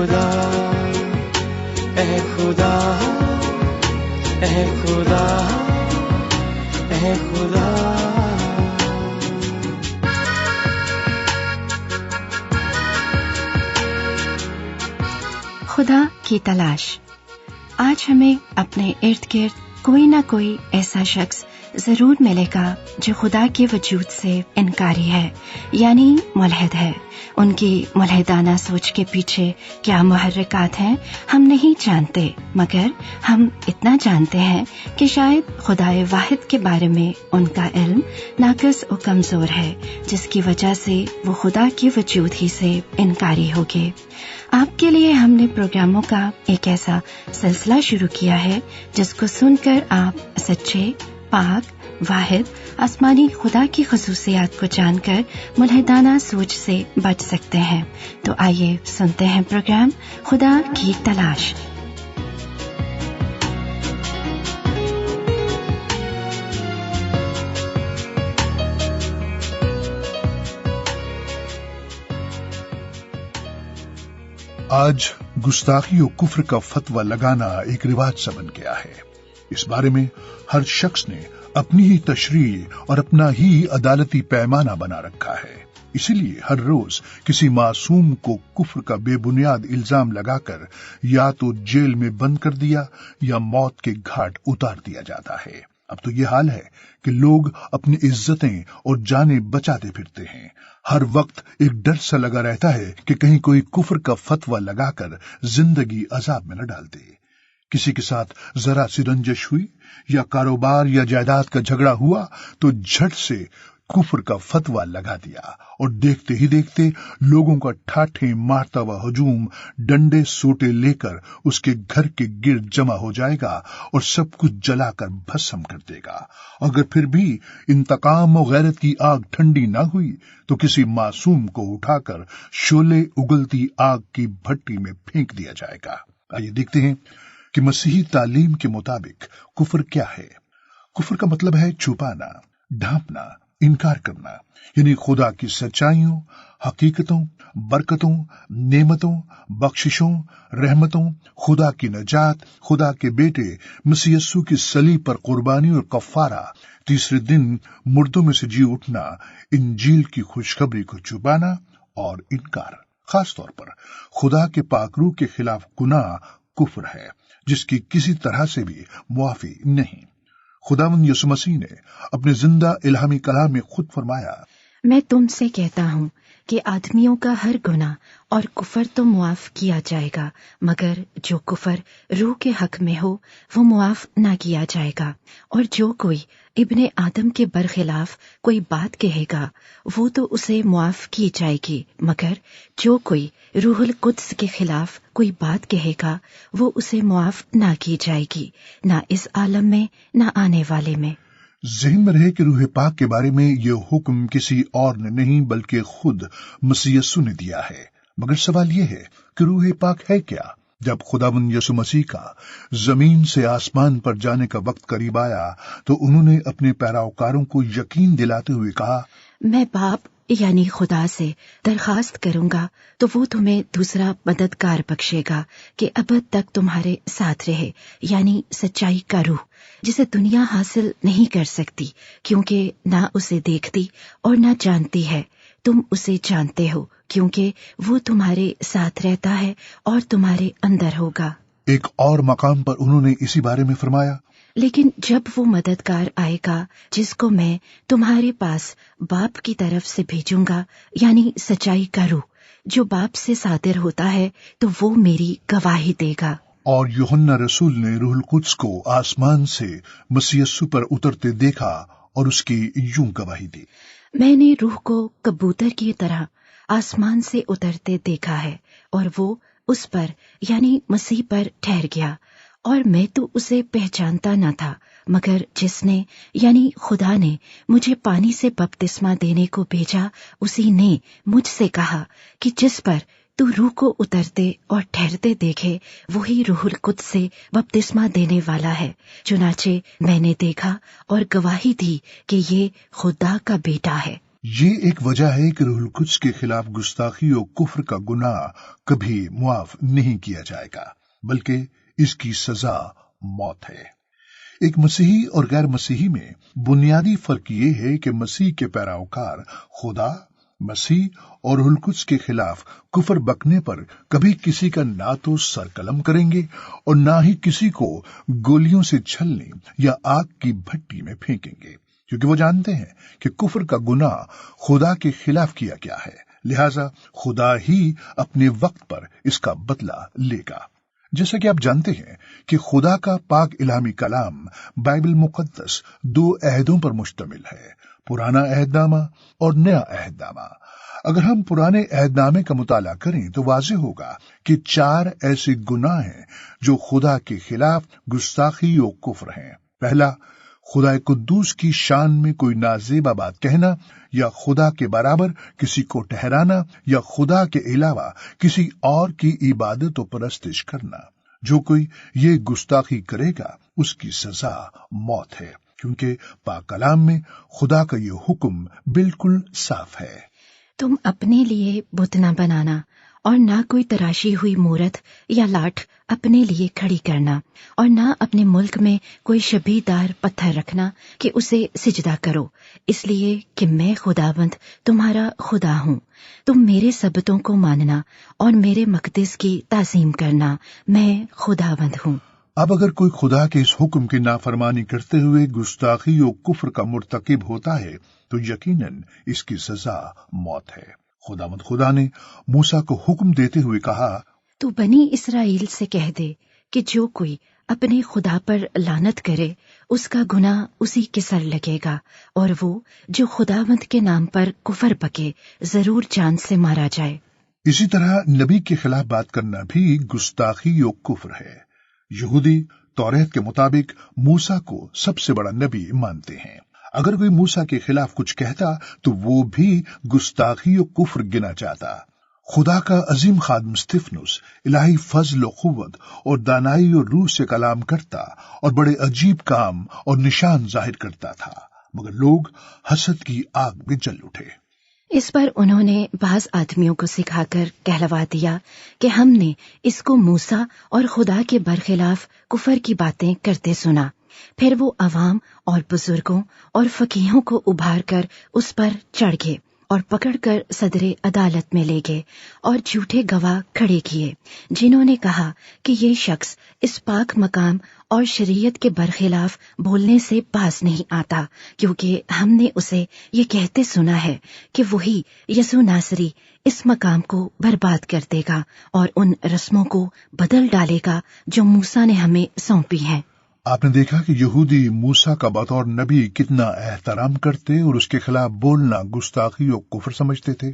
خدا اے خدا اے خدا اے خدا. خدا کی تلاش. آج ہمیں اپنے ارد گرد کوئی نہ کوئی ایسا شخص ضرور ملے گا جو خدا کے وجود سے انکاری ہے، یعنی ملحد ہے. ان کی ملحدانہ سوچ کے پیچھے کیا محرکات ہیں ہم نہیں جانتے، مگر ہم اتنا جانتے ہیں کہ شاید خدائے واحد کے بارے میں ان کا علم ناقص و کمزور ہے، جس کی وجہ سے وہ خدا کے وجود ہی سے انکاری ہو گئے. آپ کے لیے ہم نے پروگراموں کا ایک ایسا سلسلہ شروع کیا ہے جس کو سن کر آپ سچے، پاک، واحد آسمانی خدا کی خصوصیات کو جان کر ملحدانہ سوچ سے بچ سکتے ہیں. تو آئیے سنتے ہیں پروگرام خدا کی تلاش. آج گستاخی و کفر کا فتویٰ لگانا ایک رواج سا بن گیا ہے. اس بارے میں ہر شخص نے اپنی ہی تشریح اور اپنا ہی عدالتی پیمانہ بنا رکھا ہے. اسی لیے ہر روز کسی معصوم کو کفر کا بے بنیاد الزام لگا کر یا تو جیل میں بند کر دیا یا موت کے گھاٹ اتار دیا جاتا ہے. اب تو یہ حال ہے کہ لوگ اپنی عزتیں اور جانیں بچاتے پھرتے ہیں. ہر وقت ایک ڈر سا لگا رہتا ہے کہ کہیں کوئی کفر کا فتویٰ لگا کر زندگی عذاب میں نہ ڈال دے. کسی کے ساتھ ذرا سی رنجش ہوئی یا کاروبار یا جائیداد کا جھگڑا ہوا تو جھٹ سے کفر کا فتویٰ لگا دیا، اور دیکھتے ہی دیکھتے لوگوں کا ٹھاٹھے مارتا ہوا ہجوم ڈنڈے سوٹے لے کر اس کے گھر کے گرد جمع ہو جائے گا اور سب کچھ جلا کر بھسم کر دے گا. اگر پھر بھی انتقام و غیرت کی آگ ٹھنڈی نہ ہوئی تو کسی معصوم کو اٹھا کر شعلے اگلتی آگ کی بھٹی میں پھینک دیا جائے گا. آئیے دیکھتے ہیں کہ مسیحی تعلیم کے مطابق کفر کیا ہے. کفر کا مطلب ہے چھپانا، ڈھانپنا، انکار کرنا، یعنی خدا کی سچائیوں، حقیقتوں، برکتوں، نعمتوں، بخششوں، رحمتوں، خدا کی نجات، خدا کے بیٹے مسیح یسوع کی صلیب پر قربانی اور کفارہ، تیسرے دن مردوں میں سے جی اٹھنا، انجیل کی خوشخبری کو چھپانا اور انکار. خاص طور پر خدا کے پاک روح کے خلاف گناہ کفر ہے جس کی کسی طرح سے بھی معافی نہیں. خداوند یسوع مسیح نے اپنے زندہ الہامی کلام میں خود فرمایا، میں تم سے کہتا ہوں کہ آدمیوں کا ہر گناہ اور کفر تو معاف کیا جائے گا، مگر جو کفر روح کے حق میں ہو وہ معاف نہ کیا جائے گا. اور جو کوئی ابن آدم کے برخلاف کوئی بات کہے گا وہ تو اسے معاف کی جائے گی، مگر جو کوئی روح القدس کے خلاف کوئی بات کہے گا وہ اسے معاف نہ کی جائے گی، نہ اس عالم میں نہ آنے والے میں. ذہن میں رہے کہ روح پاک کے بارے میں یہ حکم کسی اور نے نہیں بلکہ خود مسیح یسوع نے دیا ہے. مگر سوال یہ ہے کہ روح پاک ہے کیا؟ جب خداوند یسوع مسیح کا زمین سے آسمان پر جانے کا وقت قریب آیا تو انہوں نے اپنے پیروکاروں کو یقین دلاتے ہوئے کہا، میں باپ یعنی خدا سے درخواست کروں گا تو وہ تمہیں دوسرا مددگار بخشے گا کہ ابد تک تمہارے ساتھ رہے، یعنی سچائی کا روح، جسے دنیا حاصل نہیں کر سکتی کیونکہ نہ اسے دیکھتی اور نہ جانتی ہے. تم اسے جانتے ہو کیونکہ وہ تمہارے ساتھ رہتا ہے اور تمہارے اندر ہوگا. ایک اور مقام پر انہوں نے اسی بارے میں فرمایا، لیکن جب وہ مددگار آئے گا جس کو میں تمہارے پاس باپ کی طرف سے بھیجوں گا، یعنی سچائی کا روح جو باپ سے صادر ہوتا ہے، تو وہ میری گواہی دے گا. اور یوحنا رسول نے روح القدس کو آسمان سے مسیح یسوع پر اترتے دیکھا اور اس کی یوں گواہی دی، میں نے روح کو کبوتر کی طرح آسمان سے اترتے دیکھا ہے، اور وہ اس پر یعنی مسیح پر ٹھہر گیا. اور میں تو اسے پہچانتا نہ تھا، مگر جس نے یعنی خدا نے مجھے پانی سے بپتسمہ دینے کو بھیجا، اسی نے مجھ سے کہا کہ جس پر تو روح کو اترتے اور ٹھہرتے دیکھے وہی روح القدس سے بپتسمہ دینے والا ہے. چنانچہ میں نے دیکھا اور گواہی دی کہ یہ خدا کا بیٹا ہے. یہ ایک وجہ ہے کہ روح القدس کے خلاف گستاخی اور کفر کا گناہ کبھی معاف نہیں کیا جائے گا، بلکہ اس کی سزا موت ہے۔ ایک مسیحی اور غیر مسیحی میں بنیادی فرق یہ ہے کہ مسیح کے پیروکار خدا، مسیح اور روح القدس کے خلاف کفر بکنے پر کبھی کسی کا نہ تو سر قلم کریں گے اور نہ ہی کسی کو گولیوں سے چھلنے یا آگ کی بھٹی میں پھینکیں گے، کیونکہ وہ جانتے ہیں کہ کفر کا گناہ خدا کے خلاف کیا گیا ہے، لہذا خدا ہی اپنے وقت پر اس کا بدلہ لے گا۔ جیسا کہ آپ جانتے ہیں کہ خدا کا پاک الہامی کلام بائبل مقدس 2 عہدوں پر مشتمل ہے، پرانا عہد نامہ اور نیا عہد نامہ۔ اگر ہم پرانے عہد نامے کا مطالعہ کریں تو واضح ہوگا کہ 4 ایسے گناہ ہیں جو خدا کے خلاف گستاخی و کفر ہیں۔ پہلا، خدا قدوس کی شان میں کوئی نازیبا بات کہنا یا خدا کے برابر کسی کو ٹھہرانا یا خدا کے علاوہ کسی اور کی عبادت و پرستش کرنا۔ جو کوئی یہ گستاخی کرے گا اس کی سزا موت ہے، کیونکہ پاک کلام میں خدا کا یہ حکم بالکل صاف ہے۔ تم اپنے لیے بت نہ بنانا اور نہ کوئی تراشی ہوئی مورت یا لاٹھ اپنے لیے کھڑی کرنا، اور نہ اپنے ملک میں کوئی شبیہ دار پتھر رکھنا کہ اسے سجدہ کرو، اس لیے کہ میں خداوند تمہارا خدا ہوں۔ تم میرے سبتوں کو ماننا اور میرے مقدس کی تعظیم کرنا، میں خداوند ہوں۔ اب اگر کوئی خدا کے اس حکم کی نافرمانی کرتے ہوئے گستاخی و کفر کا مرتکب ہوتا ہے تو یقیناً اس کی سزا موت ہے۔ خدا نے موسیٰ کو حکم دیتے ہوئے کہا، تو بنی اسرائیل سے کہہ دے کہ جو کوئی اپنے خدا پر لعنت کرے اس کا گناہ اسی کے سر لگے گا، اور وہ جو خداوند کے نام پر کفر بکے ضرور جان سے مارا جائے۔ اسی طرح نبی کے خلاف بات کرنا بھی گستاخی و کفر ہے۔ یہودی توریت کے مطابق موسیٰ کو سب سے بڑا نبی مانتے ہیں۔ اگر کوئی موسیٰ کے خلاف کچھ کہتا تو وہ بھی گستاخی و کفر گنا جاتا۔ خدا کا عظیم خادم استفانوس الہی فضل و قوت اور دانائی اور روح سے کلام کرتا اور بڑے عجیب کام اور نشان ظاہر کرتا تھا، مگر لوگ حسد کی آگ میں جل اٹھے۔ اس پر انہوں نے بعض آدمیوں کو سکھا کر کہلوا دیا کہ ہم نے اس کو موسیٰ اور خدا کے برخلاف کفر کی باتیں کرتے سنا۔ پھر وہ عوام اور بزرگوں اور فقیہوں کو ابھار کر اس پر چڑھ گئے اور پکڑ کر صدر عدالت میں لے گئے اور جھوٹے گواہ کھڑے کیے، جنہوں نے کہا کہ یہ شخص اس پاک مقام اور شریعت کے برخلاف بولنے سے باز نہیں آتا، کیونکہ ہم نے اسے یہ کہتے سنا ہے کہ وہی یسوع ناصری اس مقام کو برباد کر دے گا اور ان رسموں کو بدل ڈالے گا جو موسیٰ نے ہمیں سونپی ہیں۔ آپ نے دیکھا کہ یہودی موسیٰ کا بطور نبی کتنا احترام کرتے اور اس کے خلاف بولنا گستاخی و کفر سمجھتے تھے۔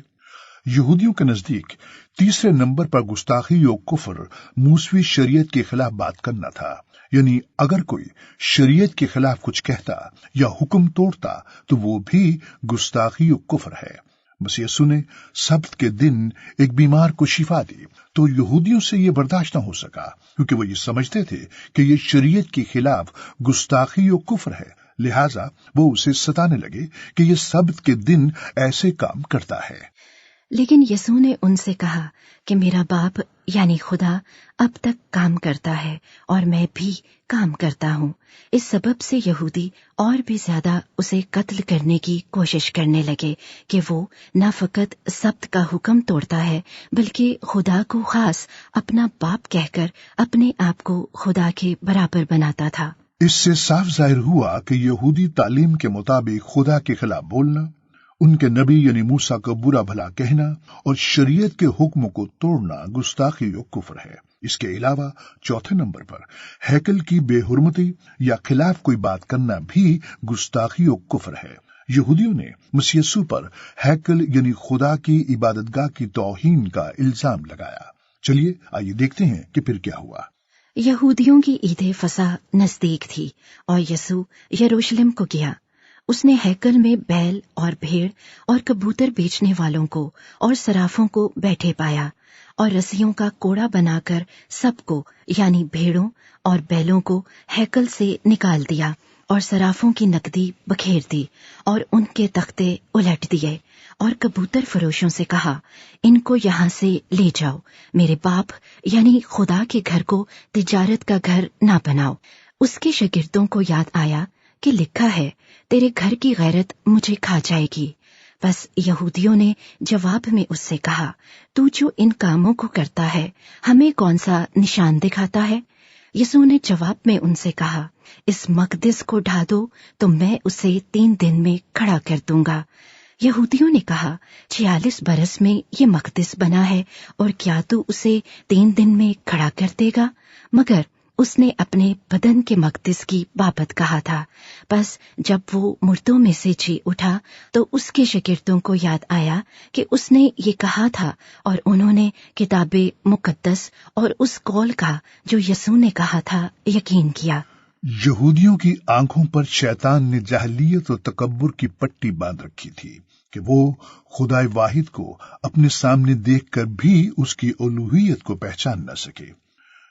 یہودیوں کے نزدیک تیسرے نمبر پر گستاخی و کفر موسوی شریعت کے خلاف بات کرنا تھا، یعنی اگر کوئی شریعت کے خلاف کچھ کہتا یا حکم توڑتا تو وہ بھی گستاخی و کفر ہے۔ مسیح یسوع نے سبت کے دن ایک بیمار کو شفا دی تو یہودیوں سے یہ برداشت نہ ہو سکا، کیونکہ وہ یہ سمجھتے تھے کہ یہ شریعت کے خلاف گستاخی و کفر ہے، لہٰذا وہ اسے ستانے لگے کہ یہ سبت کے دن ایسے کام کرتا ہے۔ لیکن یسوع نے ان سے کہا کہ میرا باپ یعنی خدا اب تک کام کرتا ہے اور میں بھی کام کرتا ہوں۔ اس سبب سے یہودی اور بھی زیادہ اسے قتل کرنے کی کوشش کرنے لگے کہ وہ نہ فقط سبت کا حکم توڑتا ہے بلکہ خدا کو خاص اپنا باپ کہہ کر اپنے آپ کو خدا کے برابر بناتا تھا۔ اس سے صاف ظاہر ہوا کہ یہودی تعلیم کے مطابق خدا کے خلاف بولنا، ان کے نبی یعنی موسیٰ کو برا بھلا کہنا اور شریعت کے حکموں کو توڑنا گستاخی و کفر ہے۔ اس کے علاوہ چوتھے نمبر پر ہیکل کی بے حرمتی یا خلاف کوئی بات کرنا بھی گستاخی و کفر ہے۔ یہودیوں نے مسیح یسوع پر ہیکل یعنی خدا کی عبادت گاہ کی توہین کا الزام لگایا۔ چلیے آئیے دیکھتے ہیں کہ پھر کیا ہوا۔ یہودیوں کی عید فصح نزدیک تھی اور یسوع یروشلم کو گیا۔ اس نے ہیکل میں بیل اور بھیڑ اور کبوتر بیچنے والوں کو اور صرافوں کو بیٹھے پایا اور رسیوں کا کوڑا بنا کر سب کو یعنی بھیڑوں اور بیلوں کو ہیکل سے نکال دیا اور صرافوں کی نقدی بکھیر دی اور ان کے تختے الٹ دیے اور کبوتر فروشوں سے کہا، ان کو یہاں سے لے جاؤ، میرے باپ یعنی خدا کے گھر کو تجارت کا گھر نہ بناؤ۔ اس کے شاگردوں کو یاد آیا کہ لکھا ہے، تیرے گھر کی غیرت مجھے کھا جائے گی۔ بس یہودیوں نے جواب میں اس سے کہا، تو جو ان کاموں کو کرتا ہے ہمیں کون سا نشان دکھاتا ہے؟ یسوع نے جواب میں ان سے کہا، اس مقدس کو ڈھا دو تو میں اسے 3 دن میں کھڑا کر دوں گا۔ یہودیوں نے کہا، 46 برس میں یہ مقدس بنا ہے اور کیا تو اسے 3 دن میں کھڑا کر دے گا؟ مگر اس نے اپنے بدن کے مقدس کی بابت کہا تھا۔ بس جب وہ مردوں میں سے جی اٹھا تو اس کے شاگردوں کو یاد آیا کہ اس نے یہ کہا تھا، اور انہوں نے کتاب مقدس اور اس قول کا جو یسوع نے کہا تھا یقین کیا۔ یہودیوں کی آنکھوں پر شیطان نے جاہلیت اور تکبر کی پٹی باندھ رکھی تھی کہ وہ خدائے واحد کو اپنے سامنے دیکھ کر بھی اس کی الوہیت کو پہچان نہ سکے۔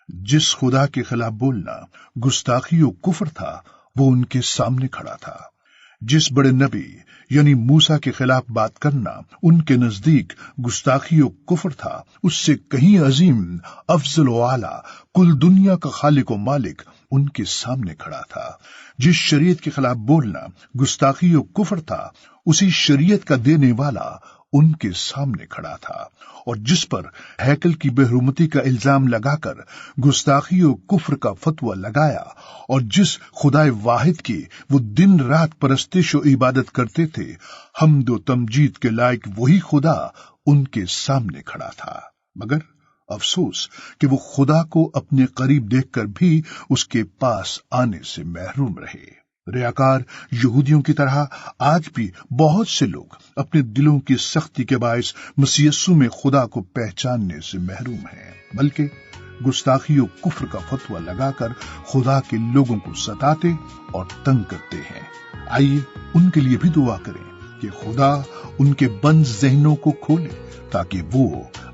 جس خدا کے خلاف بولنا گستاخی و کفر تھا وہ ان کے سامنے کھڑا تھا۔ جس بڑے نبی یعنی موسیٰ کے خلاف بات کرنا ان کے نزدیک گستاخی و کفر تھا، اس سے کہیں عظیم، افضل و اعلیٰ، کل دنیا کا خالق و مالک ان کے سامنے کھڑا تھا۔ جس شریعت کے خلاف بولنا گستاخی و کفر تھا، اسی شریعت کا دینے والا ان کے سامنے کھڑا تھا۔ اور جس پر ہیکل کی بے حرمتی کا الزام لگا کر گستاخی و کفر کا فتویٰ لگایا، اور جس خدائے واحد کی وہ دن رات پرستش و عبادت کرتے تھے، حمد و تمجید کے لائق وہی خدا ان کے سامنے کھڑا تھا۔ مگر افسوس کہ وہ خدا کو اپنے قریب دیکھ کر بھی اس کے پاس آنے سے محروم رہے۔ ریاکار یہودیوں کی طرح آج بھی بہت سے لوگ اپنے دلوں کی سختی کے باعث مسیح یسوع میں خدا کو پہچاننے سے محروم ہیں، بلکہ گستاخی و کفر کا فتویٰ لگا کر خدا کے لوگوں کو ستاتے اور تنگ کرتے ہیں۔ آئیے ان کے لیے بھی دعا کریں کہ خدا ان کے بند ذہنوں کو کھولے تاکہ وہ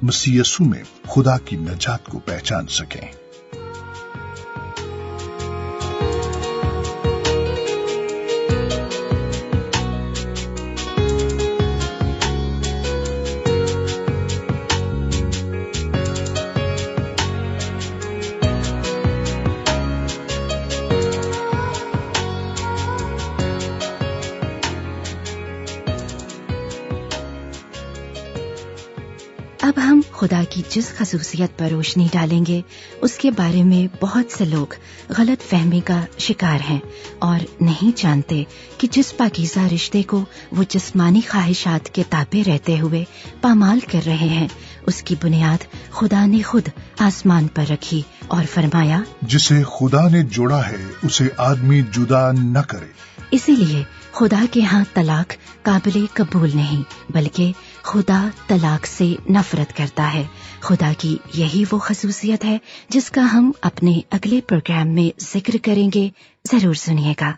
مسیح یسوع میں خدا کی نجات کو پہچان سکیں۔ اب ہم خدا کی جس خصوصیت پر روشنی ڈالیں گے اس کے بارے میں بہت سے لوگ غلط فہمی کا شکار ہیں اور نہیں جانتے کہ جس پاکیزہ رشتے کو وہ جسمانی خواہشات کے تابع رہتے ہوئے پامال کر رہے ہیں، اس کی بنیاد خدا نے خود آسمان پر رکھی اور فرمایا، جسے خدا نے جوڑا ہے اسے آدمی جدا نہ کرے۔ اسی لیے خدا کے ہاں طلاق قابل قبول نہیں، بلکہ خدا طلاق سے نفرت کرتا ہے۔ خدا کی یہی وہ خصوصیت ہے جس کا ہم اپنے اگلے پروگرام میں ذکر کریں گے، ضرور سنیے گا۔